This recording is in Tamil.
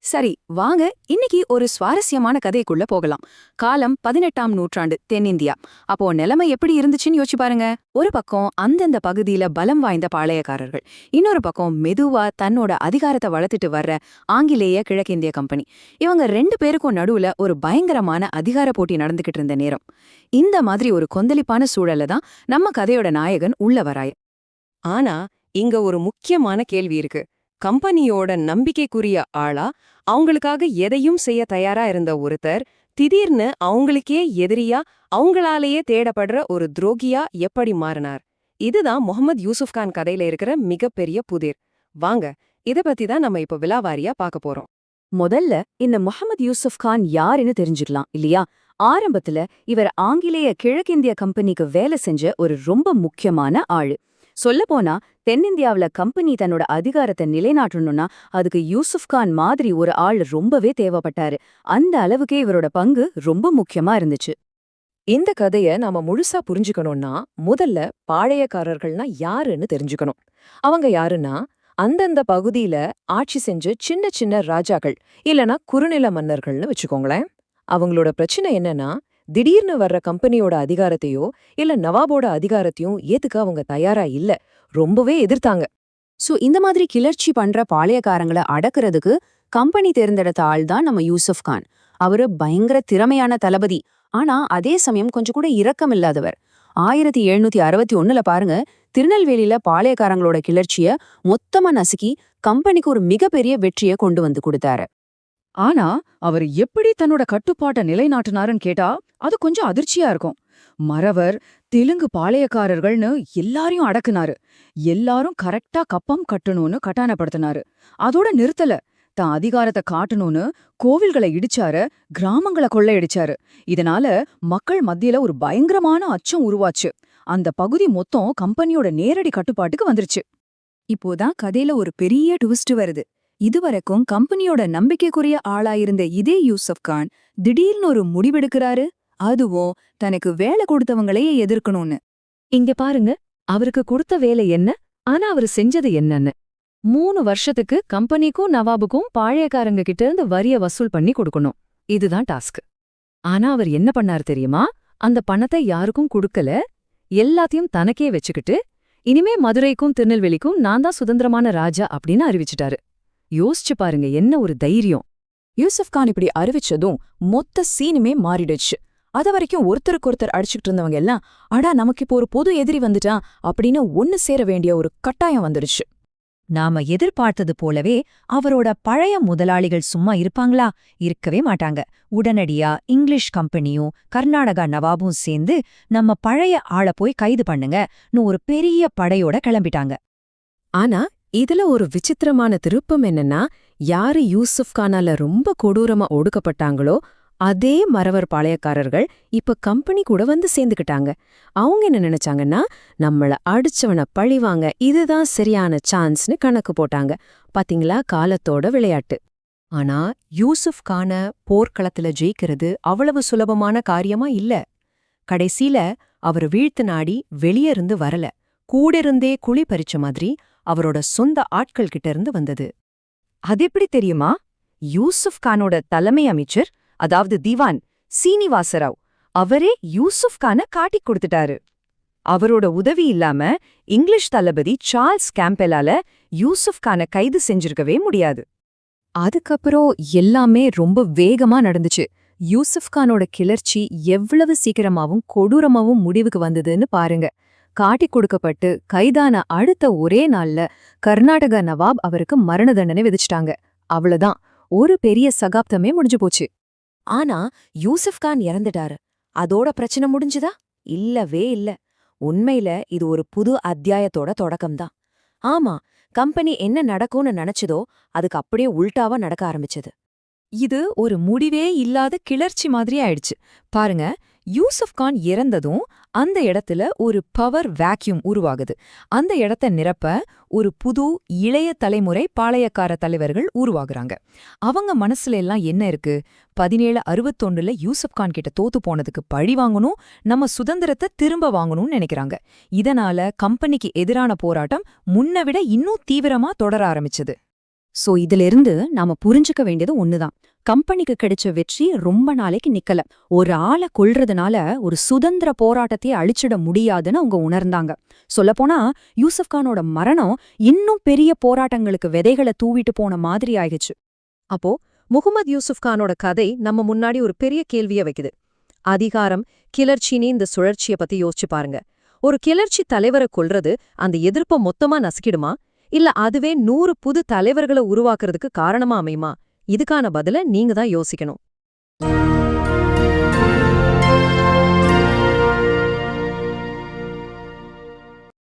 சரி, வாங்க இன்னைக்கு ஒரு சுவாரஸ்யமான கதைக்குள்ள போகலாம். காலம் 18ஆம் நூற்றாண்டு தென்னிந்தியா. அப்போ நிலைமை எப்படி இருந்துச்சுன்னு யோசிச்சு பாருங்க. ஒரு பக்கம் அந்தந்த பகுதியில பலம் வாய்ந்த பாளையக்காரர்கள், இன்னொரு பக்கம் மெதுவா தன்னோட அதிகாரத்தை வளர்த்துட்டு வர்ற ஆங்கிலேய கிழக்கிந்திய கம்பெனி. இவங்க ரெண்டு பேருக்கும் நடுவுல ஒரு பயங்கரமான அதிகார போட்டி நடந்துகிட்டு இருந்த நேரம். இந்த மாதிரி ஒரு கொந்தளிப்பான சூழல்ல தான் நம்ம கதையோட நாயகன் உள்ள வராய். ஆனா இங்க ஒரு முக்கியமான கேள்வி இருக்கு. கம்பெனியோட நம்பிக்கைக்குரிய ஆளா, அவங்களுக்காக எதையும் செய்ய தயாரா இருந்த ஒருத்தர் திடீர்னு அவங்களுக்கே எதிரியா, அவங்களாலேயே தேடப்படுற ஒரு துரோகியா எப்படி மாறினார்? இதுதான் முகமது யூசுப் கான் கதையில இருக்கிற மிகப்பெரிய புதிர். வாங்க, இத பத்தி தான் நம்ம இப்ப விலாவாரியா பார்க்க போறோம். முதல்ல இந்த முகமது யூசுப் கான் யாருன்னு தெரிஞ்சுக்கலாம் இல்லையா? ஆரம்பத்துல இவர் ஆங்கிலேய கிழக்கிந்திய கம்பெனிக்கு வேலை செஞ்ச ஒரு ரொம்ப முக்கியமான ஆளு. சொல்லப்போனா தென்னிந்தியாவுல கம்பெனி தன்னோட அதிகாரத்தை நிலைநாட்டணும்னா அதுக்கு யூசுப் கான் மாதிரி ஒரு ஆள் ரொம்பவே தேவைப்பட்டாரு. அந்த அளவுக்கே இவரோட பங்கு ரொம்ப முக்கியமா இருந்துச்சு. இந்த கதைய நாம முழுசா புரிஞ்சுக்கணும்னா முதல்ல பாளையக்காரர்கள்னா யாருன்னு தெரிஞ்சுக்கணும். அவங்க யாருன்னா, அந்தந்த பகுதியில ஆட்சி செஞ்ச சின்ன சின்ன ராஜாக்கள் இல்லனா குறுநில மன்னர்கள்னு வச்சுக்கோங்களேன். அவங்களோட பிரச்சனை என்னன்னா, திடீர்னு வர்ற கம்பெனியோட அதிகாரத்தையோ இல்ல நவாபோட அதிகாரத்தையும் ஏத்துக்க அவங்க தயாரா இல்ல, ரொம்பவே எதிர்த்தாங்க. இந்த மாதிரி கிளர்ச்சி பண்ற பாளையக்காரங்களை அடக்குறதுக்கு கம்பெனி தேர்ந்தெடுத்த ஆள் தான் நம்ம யூசுப் கான். அவரு பயங்கர திறமையான தளபதி, ஆனா அதே சமயம் கொஞ்சம் கூட இரக்கம் இல்லாதவர். 1761 பாருங்க, திருநெல்வேலியில பாளையக்காரங்களோட கிளர்ச்சிய மொத்தமா நசுக்கி கம்பெனிக்கு ஒரு மிகப்பெரிய வெற்றியை கொண்டு வந்து கொடுத்தாரு. ஆனா அவர் எப்படி தன்னோட கட்டுப்பாட்டை நிலைநாட்டினாருன்னு கேட்டா அது கொஞ்சம் அதிர்ச்சியா இருக்கும். மறவர், தெலுங்கு பாளையக்காரர்கள்னு எல்லாரையும் அடக்குனாரு. எல்லாரும் கரெக்டா கப்பம் கட்டணும்னு கட்டாயப்படுத்தினாரு. அதோட நிறுத்தல, தான் அதிகாரத்தை காட்டணும்னு கோவில்களை இடிச்சாரு, கிராமங்களை கொள்ளையடிச்சாரு. இதனால மக்கள் மத்தியில ஒரு பயங்கரமான அச்சம் உருவாச்சு. அந்த பகுதி மொத்தம் கம்பெனியோட நேரடி கட்டுப்பாட்டுக்கு வந்துருச்சு. இப்போதான் கதையில ஒரு பெரிய ட்விஸ்ட் வருது. இதுவரைக்கும் கம்பெனியோட நம்பிக்கைக்குரிய ஆளாயிருந்த இதே யூசுப் கான் திடீர்னு ஒரு முடிவெடுக்கிறாரு, அதுவும் தனக்கு வேலை கொடுத்தவங்களையே எதிர்க்கணும்னு. இங்க பாருங்க, அவருக்கு கொடுத்த வேலை என்ன, ஆனா அவரு செஞ்சது என்னன்னு. 3 வருஷத்துக்கு கம்பெனிக்கும் நவாபுக்கும் பாளையக்காரங்க கிட்ட இருந்து வரிய வசூல் பண்ணி கொடுக்கணும். இதுதான் டாஸ்க். ஆனா அவர் என்ன பண்ணாரு தெரியுமா? அந்த பணத்தை யாருக்கும் கொடுக்கல, எல்லாத்தையும் தனக்கே வச்சுக்கிட்டு இனிமே மதுரைக்கும் திருநெல்வேலிக்கும் நான் தான் சுதந்திரமான ராஜா அப்படின்னு அறிவிச்சிட்டாரு. யோசிச்சு பாருங்க, என்ன ஒரு தைரியம்! யூசுப் கான் இப்படி அறிவிச்சதும் மொத்த சீனுமே மாறிடுச்சு. அது வரைக்கும் ஒருத்தருக்கொருத்தர் அடிச்சுக்கிட்டு இருந்தவங்க எல்லாம், அடா நமக்கு இப்போ ஒரு பொது எதிரி வந்துட்டான் அப்படின்னு ஒன்னு சேர வேண்டிய ஒரு கட்டாயம் வந்துடுச்சு. நாம எதிர்பார்த்தது போலவே அவரோட பழைய முதலாளிகள் சும்மா இருப்பாங்களா? இருக்கவே மாட்டாங்க. உடனடியா இங்கிலீஷ் கம்பெனியும் கர்நாடகா நவாபும் சேர்ந்து நம்ம பழைய ஆளை போய் கைது பண்ணுங்கன்னு ஒரு பெரிய படையோட கிளம்பிட்டாங்க. ஆனா இதுல ஒரு விசித்திரமான திருப்பம் என்னன்னா, யாரு யூசுப் கானால ரொம்ப கொடூரமா ஒடுக்கப்பட்டாங்களோ அதே மறவர் பாளையக்காரர்கள் இப்ப கம்பெனி கூட வந்து சேர்ந்துக்கிட்டாங்க. அவங்க என்ன நினைச்சாங்கன்னா, நம்மள அடிச்சவன பழிவாங்க, இதுதான் சரியான சான்ஸ்னு கணக்கு போட்டாங்க. பாத்தீங்களா, காலத்தோட விளையாட்டு. ஆனா யூசுப் கான போர்க்களத்துல ஜெயிக்கிறது அவ்வளவு சுலபமான காரியமா இல்ல. கடைசியில அவர் வீழ்த்து நாடி வெளியே இருந்து வரல, கூட இருந்தே குழி பறிச்ச மாதிரி அவரோட சொந்த ஆட்கள் கிட்ட இருந்து வந்தது. அது எப்படி தெரியுமா? யூசுப் கானோட தலைமை அமைச்சர், அதாவது திவான் சீனிவாசராவ், அவரே யூசுப் கான காட்டிக் கொடுத்துட்டாரு. அவரோட உதவி இல்லாம இங்கிலீஷ் தளபதி சார்ல்ஸ் கேம்பெல்லால யூசுப் கான கைது செஞ்சிருக்கவே முடியாது. அதுக்கப்புறம் எல்லாமே ரொம்ப வேகமா நடந்துச்சு. யூசுப் கானோட கிளர்ச்சி எவ்வளவு சீக்கிரமாவும் கொடூரமாவும் முடிவுக்கு வந்ததுன்னு பாருங்க. காட்டிக் கொடுக்கப்பட்டு கைதான அடுத்த ஒரே நாள்ல கர்நாடக நவாப் அவருக்கு மரண தண்டனை விதிச்சிட்டாங்க. அவ்வளவுதான், ஒரு பெரிய சகாப்தமே முடிஞ்சு போச்சு. ஆனா யூசுப் கான் இறந்துட்டாரு. அதோட பிரச்சனை முடிஞ்சுதா? இல்லவே இல்ல. உண்மையில இது ஒரு புது அத்தியாயத்தோட தொடக்கம்தான். ஆமா, கம்பெனி என்ன நடக்கும்னு நினைச்சதோ அதுக்கு அப்படியே உல்டாவா நடக்க ஆரம்பிச்சது. இது ஒரு முடிவே இல்லாத கிளர்ச்சி மாதிரி ஆயிடுச்சு. பாருங்க, யூசுப் கான் இறந்ததும் அந்த இடத்துல ஒரு பவர் வேக்யூம் உருவாகுது. அந்த இடத்த நிரப்ப ஒரு புது இளைய தலைமுறை பாளையக்கார தலைவர்கள் உருவாகுறாங்க. அவங்க மனசுல எல்லாம் என்ன இருக்கு? 1761 யூசுப் கான் கிட்ட தோத்து போனதுக்கு பழி வாங்கணும், நம்ம சுதந்திரத்தை திரும்ப வாங்கணும்னு நினைக்கிறாங்க. இதனால கம்பெனிக்கு எதிரான போராட்டம் முன்ன விட இன்னும் தீவிரமா தொடர ஆரம்பிச்சது. சோ இதிலிருந்து நாம புரிஞ்சுக்க வேண்டியது ஒண்ணுதான். கம்பெனிக்கு கிடைச்ச வெற்றி ரொம்ப நாளைக்கு நிக்கல. ஒரு ஆளை கொல்றதுனால ஒரு சுதந்திர போராட்டத்தை அழிச்சிட முடியாதுன்னு அவங்க உணர்ந்தாங்க. சொல்லப்போனா யூசுப் கானோட மரணம் இன்னும் பெரிய போராட்டங்களுக்கு விதைகளை தூவிட்டு போன மாதிரி ஆயிடுச்சு. அப்போ முகமது யூசுப் கானோட கதை நம்ம முன்னாடி ஒரு பெரிய கேள்விய வைக்குது. அதிகாரம், கிளர்ச்சின்னு இந்த சுழற்சிய பத்தி யோசிச்சு பாருங்க. ஒரு கிளர்ச்சி தலைவரை கொல்றது அந்த எதிர்ப்ப மொத்தமா நசுக்கிடுமா, இல்ல அதுவே 100 புது தலைவர்களை உருவாக்குறதுக்கு காரணமா அமையுமா? இதுக்கான பதில நீங்க தான் யோசிக்கணும்.